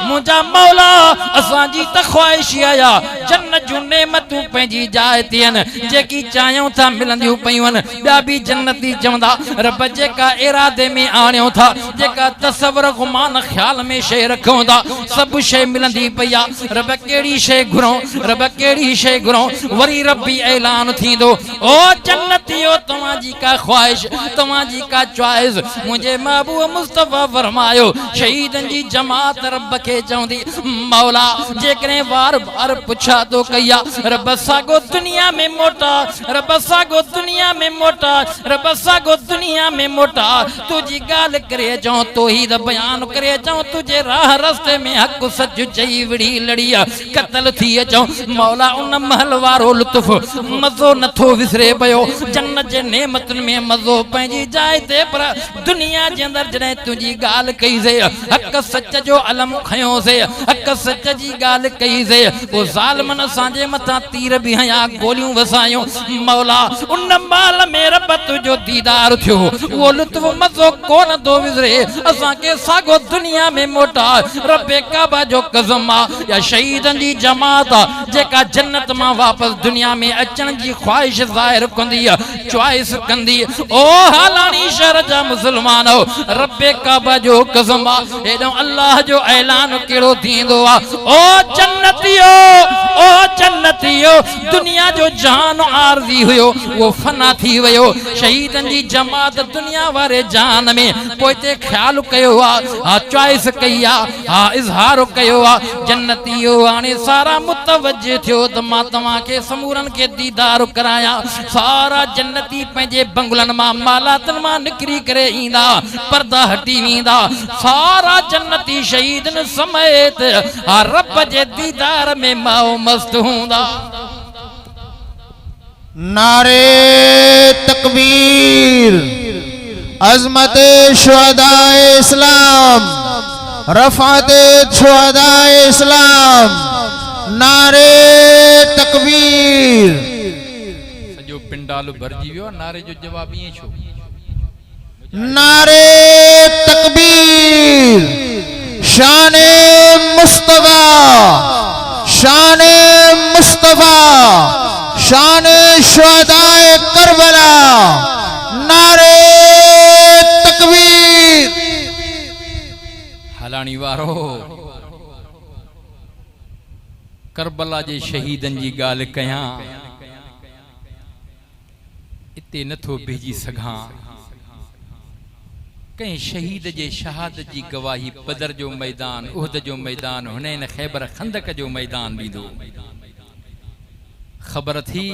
मुंहिंजा मौला असांजी त ख़्वाहिश आहे जन्नत जूं नेमतूं पंहिंजी जाइ ते आहिनि, जेकी चाहियूं था मिलंदियूं पयूं आहिनि। ॿिया बि जन्नती चवंदा रब जेका इरादे में आणियो था जेका तसव्वुर गुमान ख्याल में शे रखो था सब शे मिलंदी पया रब केड़ी शे घुरो रब केड़ी शे घुरो वरी रब्बी ऐलान थींदो ओ जन्नतियो तवा जी का ख्वाहिश तवा जी का चॉइस मुझे महबूब मुस्तफा फरमायो शहीदन जी जमात रब के चवंदी मौला जेकरे बार बार पुछा तो कया रब सागो दुनिया में मोटा रब सागो दुनिया में मोटा रब सागो दुनिया में मोटा तुझी गाल करे जाऊं तो ही बयान करे जाऊं तुझे राह रस्ते में हक सच चई विड़ी लड़िया कत्ल थी जाऊं मौला उन महल वारो लुत्फ मजो नथो विसरे पयो जन्नत जे नेमतन में मजो पंहिंजी जाइ ते पर दुनिया जे अंदर जने तुझी गाल कई से हक सच जो अलम खयो से हक सच जी गाल कई से वो जालिमन सांजे मथा तीर भी हया गोलियों वसायो मौला उन माल में रब तुझो दीदार थियो वो लुत्फ मजो कोन दो विसरे असा के सागो दुनिया में मोटा रब्बे काबा जो कसमा या शहीदन जी जमात जेका जन्नत मां वापस दुनिया में अचण जी ख्वाहिश जाहिर कंदी चॉइस कंदी ओ हालानी शहर जा मुसलमानो रब्बे काबा जो कसमा एडो अल्लाह जो ऐलान केड़ो थींदो आ ओ जन्नतियो दुनिया जो जान आरजी हुयो वो फना थी वयो शहीदन जी जमात दुनिया वारे जान में पोते ख्याल कयो आ चॉइस कया हा इजहार कयो आ जन्नतियो आने सारा मुतवज्जे थियो त मां तवा के समूरन के दीदार कराया सारा जन्नती पंजे बंगलन मां मालातन मां निकरी करे इंदा पर्दा हटी वींदा सारा जन्नती शहीदन समेत रब जे दीदार में माओ मस्त हुंदा नारे तकबीर अजमत शुहदाए इस्लाम रफ़ात शुहदाए इस्लाम नारे तकबीर सजो पिंडाल भरजी वियो नारे जो जवाब ये छो नारे तकबीर शाने मुस्तफा शाने मुस्तफा शाने शुहदाए करबला नारे तकबीर हलानी वारो करबला जे शहीदन जी गाल कया इते नथो भेजी सघां कहीं शहीद जे शहादत जी गवाही बदर जो मैदान उहद जो मैदान हुनैन खैबर खंदक जो मैदान दीदो खबर थी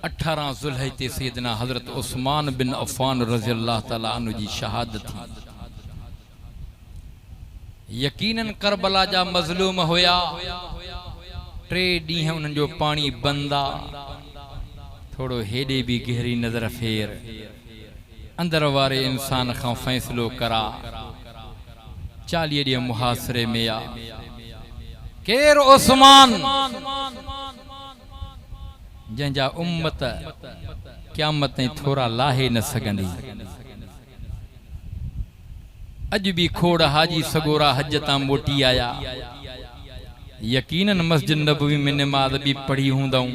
18 जुल्हज सैयदना हजरत उस्मान बिन अफ़्फ़ान रज़ी अल्लाह तआला अन्हु जी शहादत थी यकीनन करबला जा मजलूम होया 3 ॾींहं उन्हनि जो पानी बंदा थोड़ो हेॾे भी गहरी नजर फेर अंदर वारे इंसान का फैसलो करा 40 ॾींहं मुहासरे में आ केर उस्मान जंहिंजा उम्मत क़यामत थोड़ा लाहे न सघंदी अज भी खोड़ हाजी सगोरा हज ता मोटी आया यकीनन मस्जिद नबवी में नमाज भी पढ़ी हूंदऊं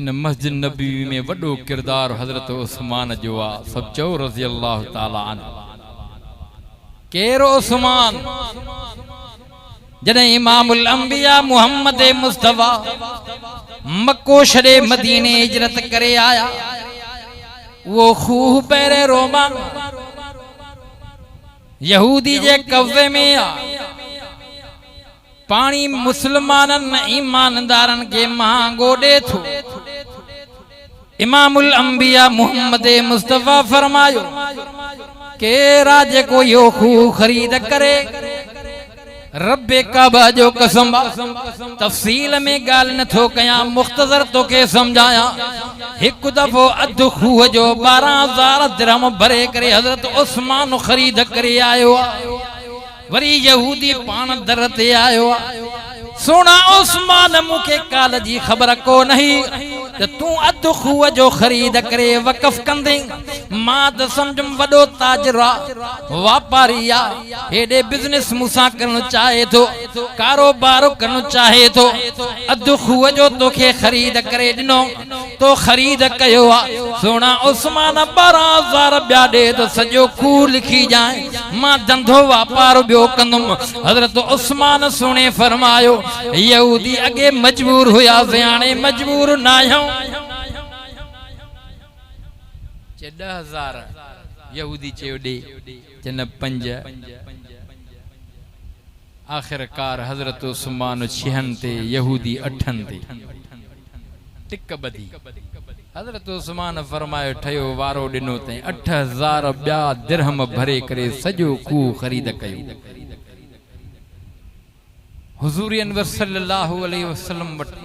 इन मस्जिद नबी में वडो किरदार हजरत उस्मान जो आ सब चो रज़ी अल्लाह ताला अन्हु केर उस्मान जने इमामुल अंबिया मुहम्मद मुस्तफा मक्को शरे मदीने हिजरत करे आया वो खूह पैरे रोमा यहूदी जे कब्जे में आ पानी मुसलमानन ईमानदारन के मांगो दे थो इमामुल अंबिया मुहम्मद मुस्तफा फरमायो के राज को यो खूह खरीद करे रब्बे काबा जो कसम तफसील में गाल न थो कया मुख्तसर तो के समझाया एक दफो अध खूह जो 12,000 दिरहम भरे करे हजरत उस्मान खरीद करे आयो वरी यहूदी पान दर ते आयो सोना उस्मान मुखे काल जी खबर को नहीं तू अध खूह जो खरीद करे वक़फ कंदे मां त समझम वडो ताजरा वापारिया हेडे बिजनेस मुसा करनो चाहे तो कारोबार करनो चाहे तो अध खूह जो तोखे खरीद करे दिनो तो ख़रीद कयो आ सोना उस्मान 12,000 ॿिया ॾे त सॼो खूह लिखी जाए मां धंधो वापार ॿियो कंदुमि। हज़रत उस्मान सुणे फरमायो यहूदी अॻे मजबूर हुयासीं हाणे मजबूर न आहियूं। 10,000 यहूदी चयो ॾे चन 5। आखिरकार हज़रत उस्मान 6 ते यहूदी 8 ते टिक ॿधी। हज़रत उस्मान फरमायो ठयो वारो ॾिनो तई 8,000 ॿिया दिरहम भरे करे सॼो खूह ख़रीद कयो। हुज़ूर अनवर सल्लल्लाहु अलैहि वसल्लम वटि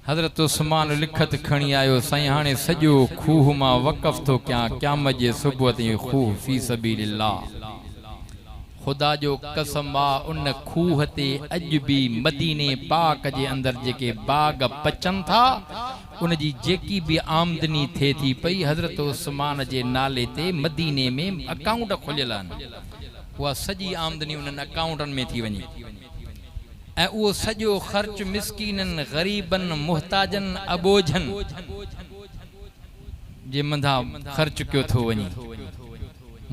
हज़रत उस्मान लिखत खणी आयो साईं हाणे सॼो खूह मां वक़फ़ थो कयां क़यामत जे सुबुह ताईं खूह फी सबीलिल्लाह। खुदा जो कसम आ उन खूह ते अॼु बि मदीने पाक जे अंदर जेके बाग पचनि था उन जी जेकी भी आमदनी थे थी पई हज़रत उस्मान जे नाले ते मदीने में अकाउंट खुलियल आहिनि। उहा सॼी आमदनी उन्हनि अकाउंटनि में थी वञे ऐं उहो सॼो ख़र्च मिस्कीननि ग़रीबनि मुहताजनि अबोझनि जे मंधा ख़र्च कयो थो वञे।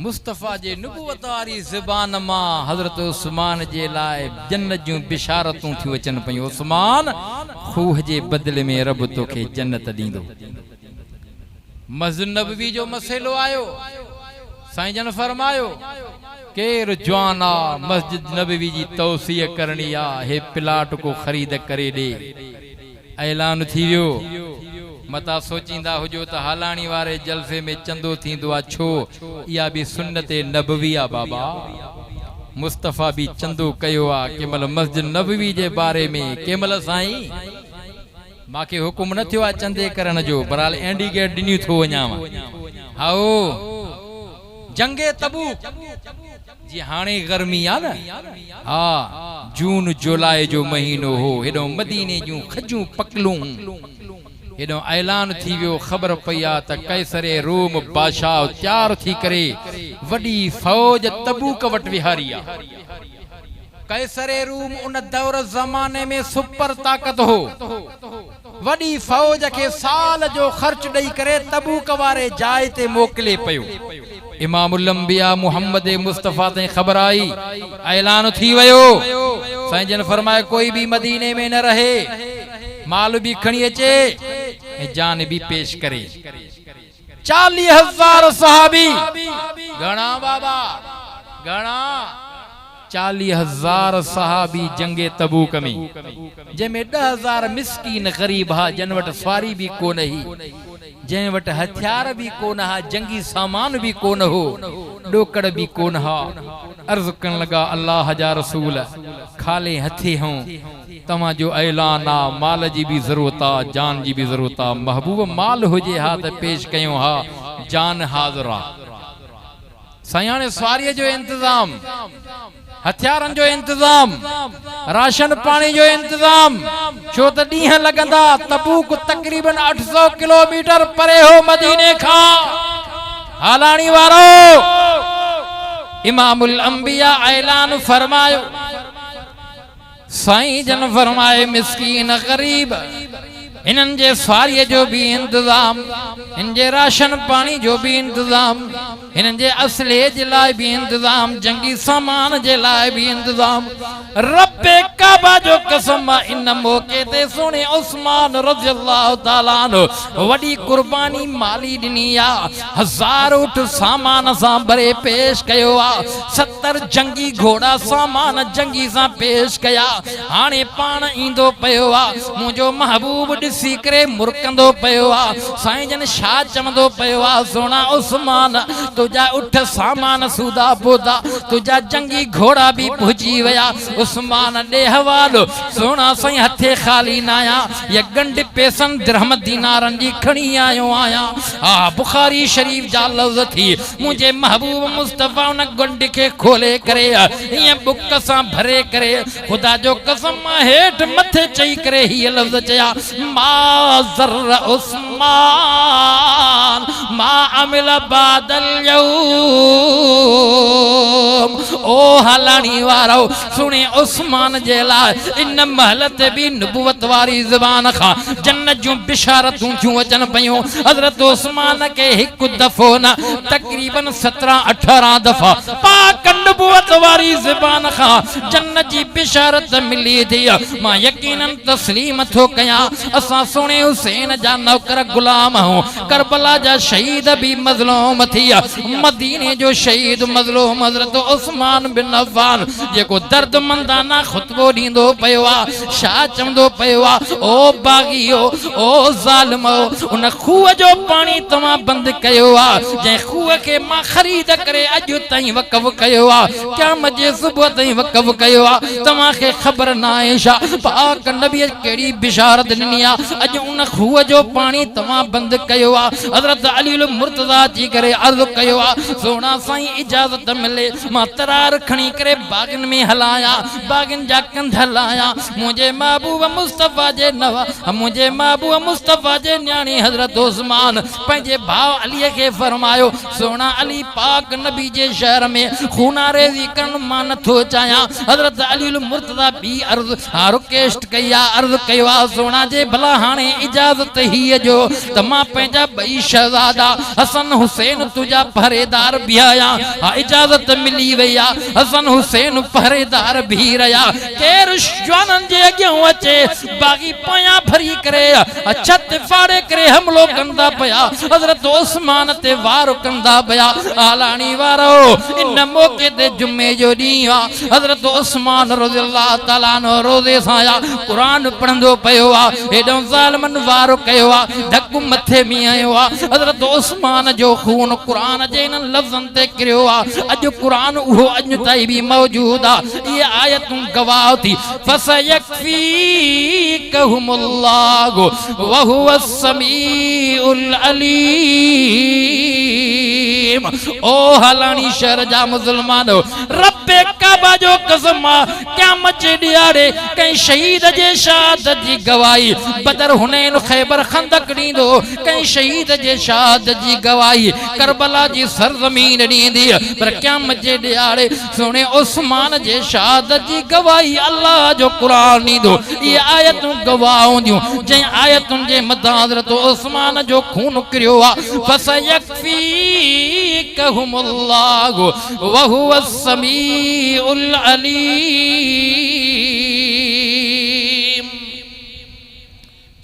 मुस्तफ़ा जे नुबुवत वारी ज़बान मां हज़रत उस्मान जे लाइ जन्नत जूं बिशारतूं थियूं अचनि पयूं। उस्मान खूह जे बदले में रब तोखे जन्नत ॾींदो। मस्जिद नबवी जो मसइलो आयो साईं जन फरमायो केर जवान आ मस्जिद नबवी जी तौसीअ करणी आ हे प्लाट को ख़रीद करे ॾे। ऐलान थी वियो। मता सोचींदा हुजो त हालाणी वारे जलसे में चंदो थींदो आ छो इहा बि सुन्नत नबवी आ बाबा। मुस्तफ़ा भी चंदो कयो आ केमल मस्जिद नबवी जे बारे में केमल साईं मांखे हुकुम न थियो आ चंदे करण जो बहरहाल इंडिकेट ॾिनी थो वञाव। हाओ जंगे तबूक जी हाणे गर्मी आ न हा जून जुलाई जो महीनो हो हेॾो मदीने जूं खजूं पकलूं हेॾो ऐलान थी वियो। ख़बर पई आ त कैसरे रोम बादशाह तैयार थी करे वॾी फौज तबूक वटि विहारी आ। कैसरे रूम उन दौर ज़माने में सुपर ताकत हो। वॾी फौज खे साल जो ख़र्च ॾेई करे तबूक वारे जाइ ते मोकिले पियो। इमामुल अंबिया मुहम्मद मुस्तफ़ा ते ख़बर आई ऐलान थी वियो। साईं जन फरमाए कोई भी मदीने में न रहे माल भी खणी अचे जान भी पेश करे। 40,000 सहाबी घणा बाबा घणा 40,000 सहाबी जंगे तबूक में जंहिंमें 10,000 मिस्कीन गरीब हा जन वटि सवारी भी कोन ही जंहिं वटि हथियार भी कोन हा जंगी सामान भी कोन हो ॾोकड़ भी कोन हा। अर्ज़ करण लगा अल्लाह जा रसूल खाले हथे हूं तव्हां जो ऐलान आ माल जी भी ज़रूरत आ जान जी भी ज़रूरत आ। महबूब माल हुजे हा त पेश कयूं हा जान हाज़िर आ। साईं हाणे सवारीअ जो इंतज़ाम हथियारनि जो इंतज़ाम राशन पानी जो इंतज़ाम छो त ॾींहं लॻंदा। तबूक तक़रीबन 800 किलोमीटर परे हो मदीने खां। हालाणी वारो इमामुल अंबिया ऐलान फरमायो। साईं जन फरमाए मिस्कीन गरीब इन्हनि जे सवारीअ जो भी इंतज़ाम इन जे राशन पानी जो भी इंतज़ाम इन्हनि जे असले जे लाइ भी इंतज़ाम जंगी सामान जे लाइ भी इंतज़ाम। रब्बे काबा जो कसम इन मौके ते सोने उस्मान रज़ियल्लाहु ताला अन्हु वॾी कुर्बानी माली ॾिनी आ। 1000 ऊंट सामान सां भरे पेश कयो आ। 70 जंगी घोड़ा सामान जंगी सां पेश कया। हाणे पाण ईंदो पियो आ मुंहिंजो महबूब ॾिसी करे मुरकंदो पियो आ। साईं जन छा चवंदो पियो आ सोना उस्मान तुझा उठ सामान सूदा बोदा तुझा जंगी घोड़ा भी भुजी वया। उस्मान ॾे हवालो सोना साईं हथे खाली न आया ये गंढ पैसन दिरहम दीनारनि जी खणी आयो आया। बुखारी शरीफ जा लफ़्ज़ थी मुंहिंजे महबूब मुस्तफ़ा उन गंढ खे खोले करे ईअं बुक सां भरे करे खुदा जो कसम हेठि मथे चई करे हीअ लफ़्ज़ चया मा ज़र्र उस्मान मा अमिल बादल यौम। ओ हलानी वारो सुने उस्मान जेला इन महलत भी नबुवत वारी ज़बान खा जन्नत जो बिशारतूं जो अचन पयो हजरत उस्मान के एक दफो ना तकरीबन 17-18 दफा पाक नबुवत वारी ज़बान खा जन्नत जी बिशारत मिली थी मां यकीनन तस्लीम थो कया असा सोने हुसैन जा नौकर गुलाम हो करबला जा शहीद भी मजलूम थी मदीने जो शहीद मजलूम हजरत उस्मान बिन अफ़्फ़ान जेको दर्द मंदाना खुतबो दींदो पयो आ शा चंदो पयो आ ओ बागियो ओ ज़ालिमो उन खूह जो पानी तमा बंद कयो आ जे खूह के मां खरीद करे अज ताई वक़फ़ कयो आ क़यामत जे सुबह ताई वक़फ़ कयो आ तमा के खबर ना है शा पाक नबी केड़ी बिशारत ॾिनी आ अज उन खूह जो पानी तमा बंद कयो आ हजरत अली मुर्तज़ा जी करे अर्ज़ कयो आ सोना साईं इजाजत मिले मां तरार खणी करे बागन में हलाया बागन जा कंध हलाया मुझे महबूब मुस्तफा जे नवा मुझे महबूब मुस्तफा जे न्याणी हजरत उस्मान पंहिंजे भाव अली के फरमायो सोना अली पाक नबी जे शहर में खूनारेज़ी करण मां नथो चाया हजरत अली मुर्तज़ा भी अर्ज़ रिक्वेस्ट कया अर्ज़ कयो आ सोना जे भला हाणे इजाजत ही जो त मां पंहिंजा बई शहजादा हसन हुसैन तुझा पहरेदार भी आया इजाजत मिली वही हसन हुसैन पहरेदार भी रहा केर जवानन जे अॻियां अचे बागी पाया भरी करे छत फाड़े करे हमलो कंदा पया हजरत उस्मान ते वार कंदा पया आलानी वारो इन मौके ते जुमे जो ॾींहुं आहे हजरत उस्मान रज़ियल्लाहु ताला अन्हु रोज़े सां कुरान पढ़ंदो पयो आहे हेॾो ज़ालिमन वार कयो आहे धकु मथे में आयो आहे हजरत उस्मान जो खून कुरान जे इन लफ़्ज़न ते किरियो आहे अॼु कुरान उहो अॼु ताईं भी मौजूद आहे ये आयतूं गवाह थी फसयक्फ़ीकहुमुल्लाहु व हुवस समीउल अलीम ओ हलानी शहर जा मुसलमानो रब्बे काबा जो कसम क़यामत जे ॾियारे कई शहीद जे शहादत जी गवाही बदर हुनैन खैबर खंदक ॾींदो कई शहीद जे शहादत जी गवाही करबला जी सरज़मीन ॾींदी पर क़यामत जे ॾियारे सोने उस्मान जे शहादत जी गवाही अल्लाह जो कुरान ॾींदो ये आयतूं गवाह हूंदियूं जंहिं आयतुनि जे मथां हज़रत उस्मान जो खून किरियो आहे फसयक्फ़ीकहुमुल्लाहु व हुवस समीउल अलीम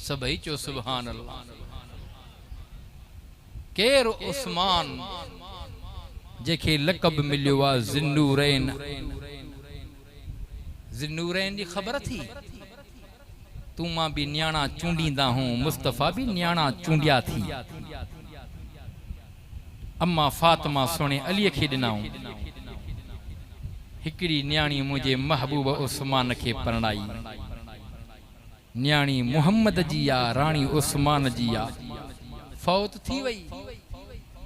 सभई चो सुभान अल्लाह केर उस्मान जेके लक़ब मिलियो आहे ज़िन्नूरैन ज़िन्नूरैन जी ख़बर थी तू मां भी न्याणा चूंडींदा हूं मुस्तफा भी न्याणा चूंडिया थी अम्मा फातिमा सोने अली खे ॾिनाऊं हिकड़ी न्याणी मुझे महबूब उस्मान के परणाई न्याणी मुहम्मद जी या रानी उस्मान जी या फौत थी वई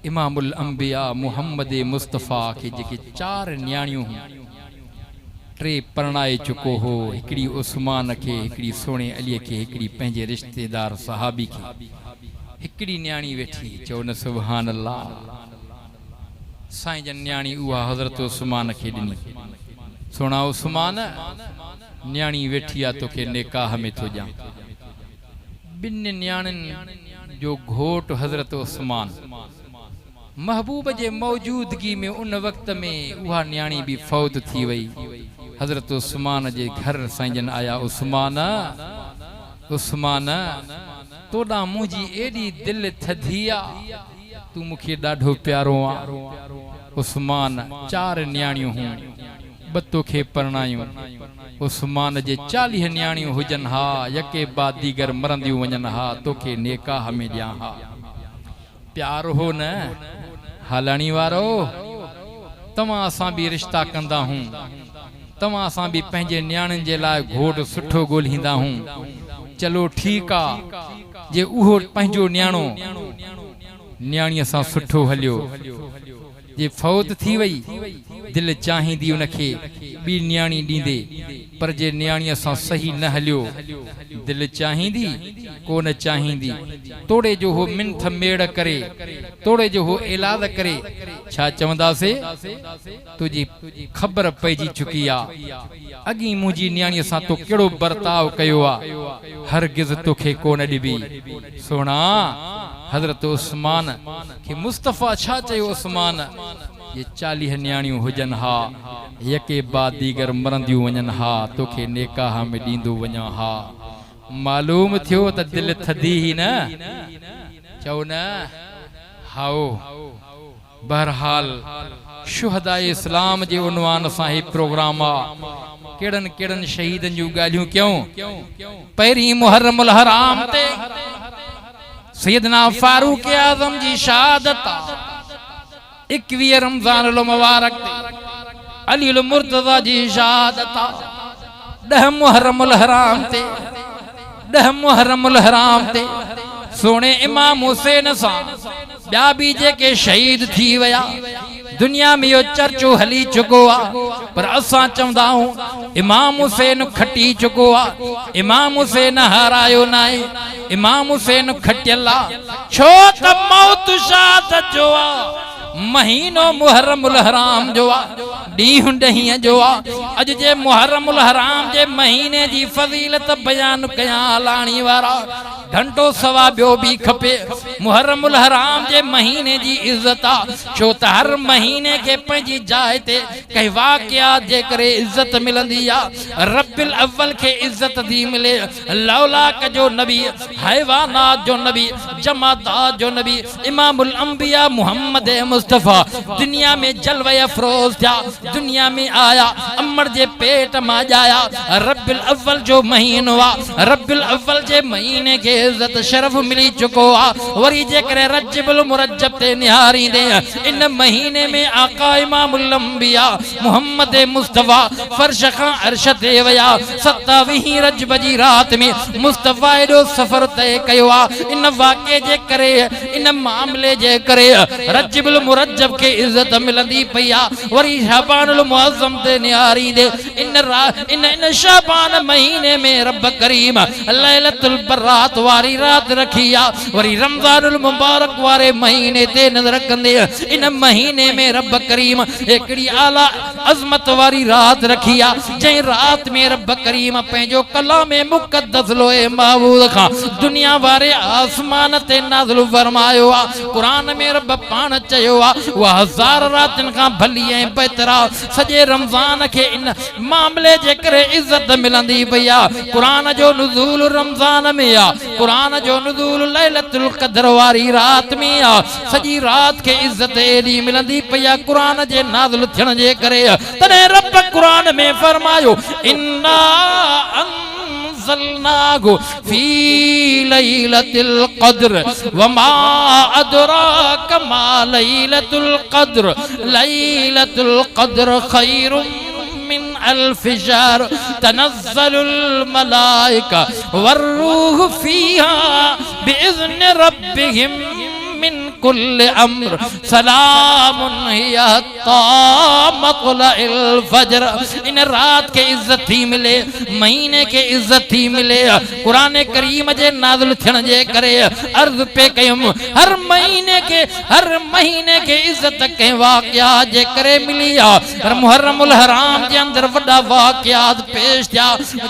इमामुल अंबिया मुहम्मद मुस्तफा के जेके 4 न्याणियों टे परणाए चुको हो हिकड़ी उस्मान के हिकड़ी सोने अली के हिकड़ी पंहिंजे रिश्तेदार सहाबी के हिकड़ी न्याणी वेठी चो न सुभान अल्लाह साईं जन न्याणी उहा हजरत उस्मान के ॾिनी सोना उस्मान न्याणी वेठी आ तोखे निकाह में थो ॼां बिन न्याणिन जो घोट हजरत उस्मान महबूब जे मौजूदगी में उन वक्त में उहा न्याणी भी फौत थी वई हजरत उस्मान जे घर साईं जन आया उस्मान उस्मान तोड़ा मुझी एडी दिल थधिया तू मुखे ॾाढो प्यारो आ उस्मान 4 न्याणियूं हूं बतो खे परणायूं उस्मान जे 40 न्याणियूं हुजन हा यके बाद दीगर मरंदियूं वञन हा तोखे निकाह में ॾियां हा प्यार हो न हलाणी वारो तव्हां असां भी रिश्ता कंदा हूं तव्हां असां भी पंहिंजे न्याणियुनि जे लाइ घोट सुठो ॻोल्हींदा हूं चलो ठीक आ जे उहो पंहिंजो न्याणो न्याणीअ सां सुठो हलियो जे फौत थी वई दिल चाहींदी उनखे ॿी न्याणी ॾींदे पर जे न्याणीअ सां सही न हलियो दिल चाहींदी कोन चाहींदी तोड़े जो हो मिंथ मेड़ करे तोड़े जो हो इलाज करे छा चवंदा से तुझी खबर पइजी चुकी आ अगी मुंहिंजी न्याणीअ सां तो केड़ो बर्ताव कयो आ हरगिज़ तोखे कोन ॾिबी सोना हज़रत उस्मान के मुस्तफ़ा छा चयो उस्मान ये 40 न्याणियूं हुजन हा यके बाद दीगर मरंदियूं वञन हा तोखे निकाह में ॾींदो वञा हा मालूम थियो त दिल थदी ही न चओ न हाओ बहरहाल शुहदा इस्लाम जे उन्वान सां ही प्रोग्राम आ केड़न केड़न शहीदन जूं ॻाल्हियूं क्यों पहिरीं मुहर्रमुल हराम ते सैयदना फारूक आज़म जी शहादत 21 रमज़ान उल मुबारक अली उल मुर्तज़ा जी शहादत 10 मुहर्रमुल हराम ते 10 मुहर्रमुल हराम ते सोने इमाम हुसैन सां ॿिया बि जेके शहीद थी विया दुनिया में यो चर्चो हली चुको आ पर असां चवंदा आहियूं इमाम हुसैन खटी चुको आ इमाम हुसैन हारायो नाहे इमाम हुसैन खटियल आ छो त मौत शहादत जो आ महीनो मुहर्रमुल हराम जो आ ॾींहुं ॾहीं जो आ अज जे मुहर्रमुल हराम जे महीने जी फज़ीलत बयान कयां लाणी वारा घंटो सवा ॿियो भी खपे मुहर्रमुल हराम जे महीने जी इज्जत आ छो त हर महीने के पंहिंजी जाइ ते कई वाक़ियात जे करे इज्जत मिलंदी आ रब्बिल अव्वल के इज्जत दी मिले लौलाक जो नबी हैवानात जो नबी जमादात जो नबी इमामुल अंबिया मोहम्मद मुस्तफा दुनिया में जलवे अफरोज था दुनिया में आया अमर जे पेट मां जाया रब्बिल अव्वल जो महीनो आ रब्बिल अव्वल जे महीने के इज्जत शरफ मिली चुको आ वरी जे करे रजबुल मुरज्जब ते निहारी दे इन महीने में आका इमामुल अंबिया मोहम्मद मुस्तफा फर्श खां अर्श ते वया 27 रजब जी रात में मुस्तफा एडो सफर तय कयो आ इन वाक़े जे करे इन मामले जे करे रजबुल मुरज्जब के इज्जत मिलंदी पई आ वरी शाबानुल मुअज्जम ते निहारी दे इन शाबान महीने में रब करीम लैलतुल बरात वारी रात रखी आ वरी रमजानुल मुबारक वारे महीने ते नजर कंदे इन महीने में रब करीम एकड़ी आला अजमत वारी रात रखी आ जै रात में रब करीम पंहिंजो कलाम मुक़द्दस लोए महफूज खां दुनिया वारे आसमान ते नाज़िल फरमायो आ कुरान में रब पाण चयो आ वह 1000 रातन खां भली ऐं बहितरा सजे रमजान के इन मामले जे करे इज्जत मिलंदी पई आ कुरान जो नुज़ूल रमजान में आ कुरान जो नुज़ूल लैलतुल क़द्र वारी रात में आ सजी रात के इज्जत एडी मिलंदी पई आ कुरान जे नाज़िल थियण जे करे तने रब कुरान में फरमायो इन्ना अंज़लनाहु फी लैलतिल क़द्र वमा अदराक मा लैलतुल क़द्र खैरुम मिन अल्फ शहर तनज़्ज़लुल मलाइका वर्रूह फीहा बिइज़्नि रब्बिहिम मिन कुल्ल अम्र सलामुन हिया हत्ता मत्लइल फज्र इन रात के इज्जत थी मिले महीने के इज्जत थी मिले कुरान करीम जे नाज़िल थियण जे करे अर्ज़ पे कयम हर महीने के इज्जत के वाक़ियात जे करे मिली आ मुहर्रमुल हराम जे अंदर वडा वाक़ियात पेश थिया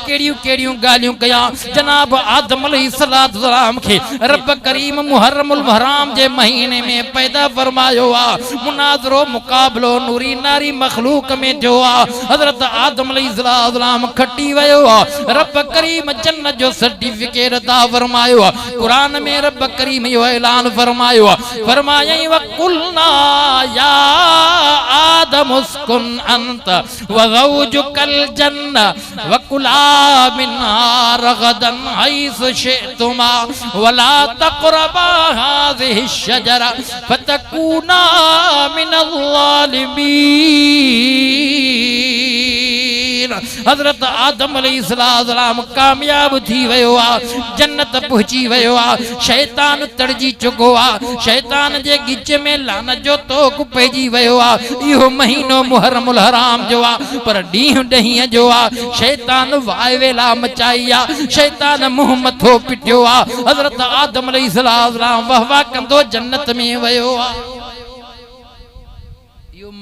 केड़ियूं गालियूं कया जनाब आदम अलैहिस्सलातु वस्सलाम के रब करीम मुहर्रमुल हराम जे महीने में पैदा फरमायो आ मुनाजरो मुकाबलो नूरी नारी मखलूक में जो आ हजरत आदम अलैहिस्सलाम खटी वयो आ रब करीम जन्नत जो सर्टिफिकेट अता फरमायो आ कुरान में रब करीम यो ऐलान फरमायो आ फरमायई वकुलना या आदम उस्कुन अंत व ज़ौजुकल जन्ना वकुला मिन्हा रगदन हैसु शि'तुमा वला तक़रबा हाज़िहि शजरा फतकूना मिनल ज़ालिमीन हजरत आदम अलैहिस्सलाम कामयाब थी वयो आ जन्नत पहुंची वयो आ शैतान तड़जी चुको आ शैतान जे गिच में लानत जो तोक पइजी वयो आ इहो महीनो मुहर्रमुल हराम जो आ पर ॾींहुं ॾहीं जो आ शैतान वाय वेला मचाई आ शैतान मुंह मथो पिटियो आ हजरत आदम अलैहिस्सलाम वाह वाह कंदो जन्नत में वयो आ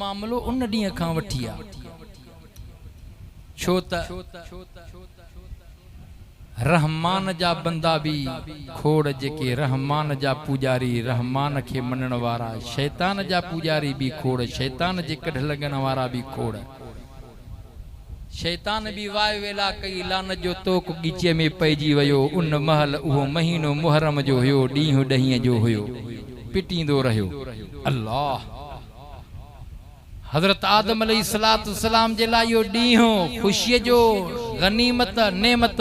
मामलो उन ॾींहं खां वठी आहे छो त रहमान जा बंदा भी खोड़ जेके रहमान जा पुजारी रहमान के मनण वारा शैतान जा पुजारी भी खोड़ शैतान जे कढ लगन वारा भी खोड़ शैतान भी वाय वेला कई लान जो तोक गीचे में पइजी वयो उन महल उहो महीनो मुहर्रम जो हुयो ॾींहुं ॾहीं जो हुयो पिटींदो रहियो अल्लाह हजरत आदम अलैहिस्सलाम जे लाइ इहो ॾींहुं ख़ुशीअ जो गनीमत नेमत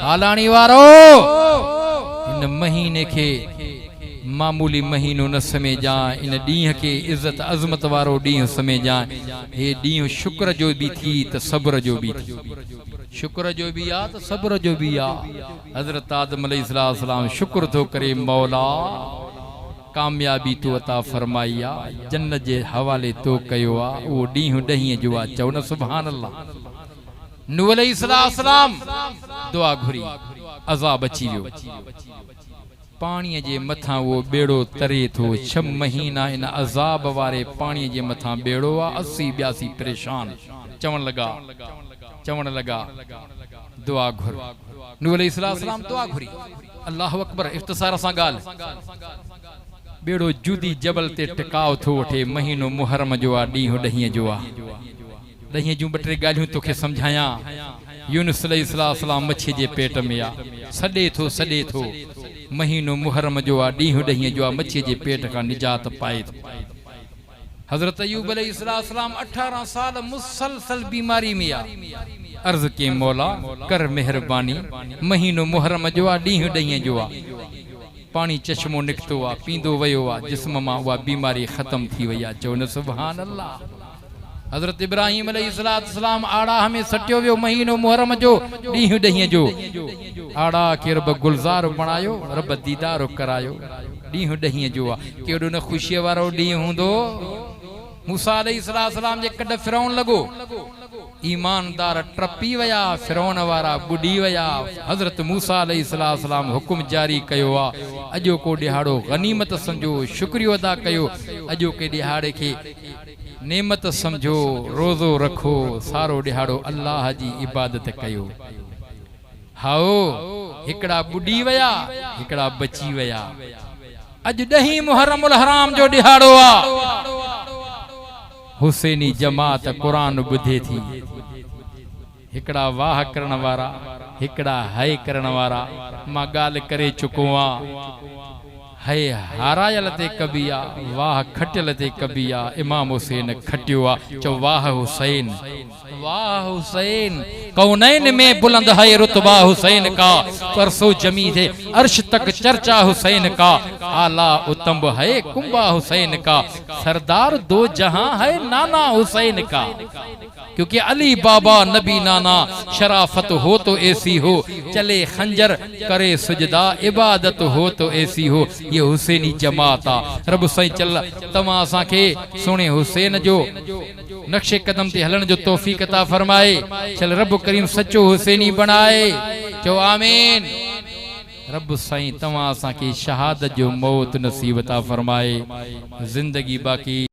हालाणी वारो इन महीने के मामूली महीनो न समेझा इन ॾींहं के इज्जत अज़मत वारो ॾींहुं समेझा हे ॾींहुं शुक्र जो भी थी त सब्र जो भी थी शुक्र जो भी आ त सब्र जो भी आ हजरत आदम अलैहिस्सलाम शुक्र थो करे मौला कामयाबी तो अता फरमाई आ जन्नत जे हवाले तो कयो आ वो ॾींहुं ॾहीं जो आ चओ न सुभान अल्लाह नूह अलैहिस्सलाम दुआ घुरी अज़ाब अची वियो पाणीअ जे मथां वो बेड़ो तरे थो 6 महीना इन अज़ाब वारे पाणीअ जे मथां बेड़ो आ 80 82 परेशान चवण लगा दुआ घुर नूह अलैहिस्सलाम दुआ घुरी अल्लाह अकबर इफ्तिसार सां ॻाल्हि बेड़ो जुदी जबल ते टिकाव थो वठे महीनो मुहर्रम जो आ ॾींहुं ॾहीं जो आ ॾहीं जूं 2 3 ॻाल्हियूं तोखे समझायां यूनुस अलैहिस्सलाम मच्छी जे पेट में आ सॾे थो महीनो मुहर्रम जो आ ॾींहुं ॾहीं जो आ मच्छी जे पेट खां निजात पाए थो हजरत अय्यूब अलैहिस्सलाम 18 साल मुसलसल बीमारी में आ अर्ज के मौला कर मेहरबानी महीनो मुहर्रम जो आ ॾींहुं ॾहीं जो आ पानी चश्मो निकतो आ पींदो वयो आ जिस्म मां उहा बीमारी खत्म थी वई आ चओ न सुभान अल्लाह हजरत इब्राहिम अलैहिस्सलाम आड़ा में सटियो वियो महीनो मुहर्रम जो ॾींहुं ॾहीं जो आड़ा के रब गुलज़ार बणायो रब दीदार करायो ॾींहुं ॾहीं जो आ केॾो न ख़ुशीअ वारो ॾींहुं हूंदो मूसा अलैहिस्सलाम जे कॾ फिरौन लगो ईमानदार ट्रपी वया फिरौन वारा बुडी वया हजरत मूसा अलैहिस्सलाम हुकुम जारी कयो आ अजो को दिहाड़ो गनीमत समझो शुक्रियो अदा कयो अजो के दिहाड़े के नेमत समझो रोज़ो रखो सारो दिहाड़ो अल्लाह जी इबादत कयो हाओ हिकड़ा बुडी वया हिकड़ा बची वया अज 10 मुहर्रमुल हराम जो दिहाड़ो आ हुसैनी जमात कुरान बुधे थी हिकड़ा वाह करण वारा हिकड़ा हाय करण वारा मां गाल करे चुको आ हाय हारायल ते कबिया वाह खटियल ते कबिया इमाम हुसैन खटियो आ चो वाह हुसैन कौनैन में बुलंद है रुतबा हुसैन का परसों जमी थे अर्श तक चर्चा हुसैन का आला उत्तम है कुंबा हुसैन का सरदार 2 जहां है नाना हुसैन का क्योंकि अली बाबा नबी नाना शराफत हो तो ऐसी हो चले खंजर करे सुजदा इबादत हो तो ऐसी हो ये हुसैनी जमात आ रब साईं चल तमा असा के सुने हुसैन जो नक्शे कदम ते हलन जो तौफीक अता फरमाए चल रब करीम सच्चो हुसैनी बनाए चो आमीन रब साईं तमा असा के शहादत जो मौत नसीब अता फरमाए जिंदगी बाकी